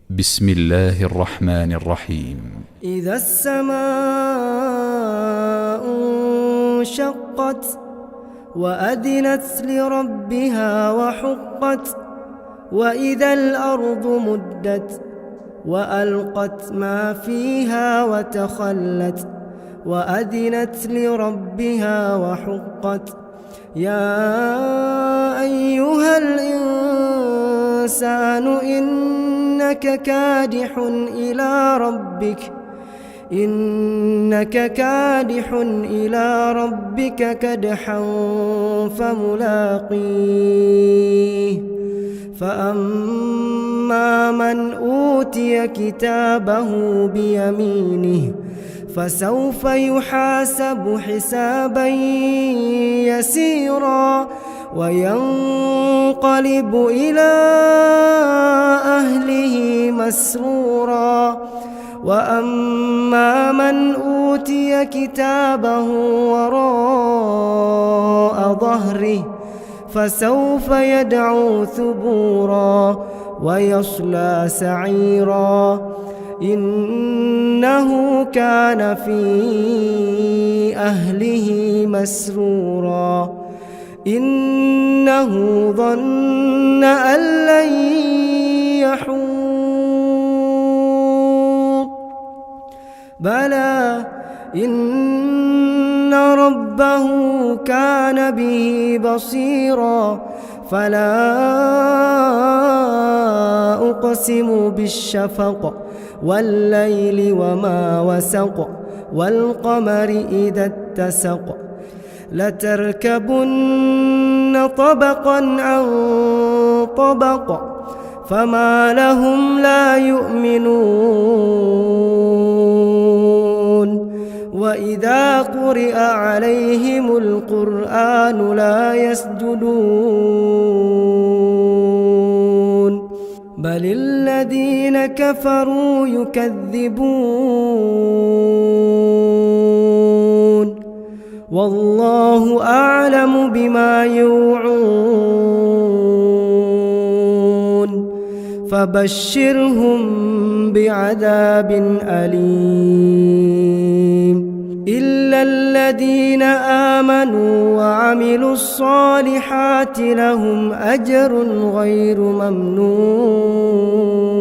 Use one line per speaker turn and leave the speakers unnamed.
بسم الله الرحمن الرحيم.
إذا السماء انشقت وأذنت لربها وحقت وإذا الأرض مدت وألقت ما فيها وتخلت وأذنت لربها وحقت يا أيها الإنسان إنك كادح إلى ربك كدحا فملاقيه فأما من أوتي كتابه بيمينه فسوف يحاسب حسابا يسيرا وينقلب إلى أهله مسرورا وأما من أوتي كتابه وراء ظهره فسوف يدعو ثبورا ويصلى سعيرا إنه كان في أهله مسرورا إنه ظن أن لن يحور بلى إن ربه كان به بصيرا فلا أقسم بالشفق والليل وما وسق والقمر إذا اتسق لتركبن طبقا عن طبق فما لهم لا يؤمنون وإذا قرئ عليهم القرآن لا يسجدون بل الذين كفروا يكذبون والله أعلم بما يوعون فبشرهم بعذاب أليم إلا الذين آمنوا وعملوا الصالحات لهم أجر غير ممنون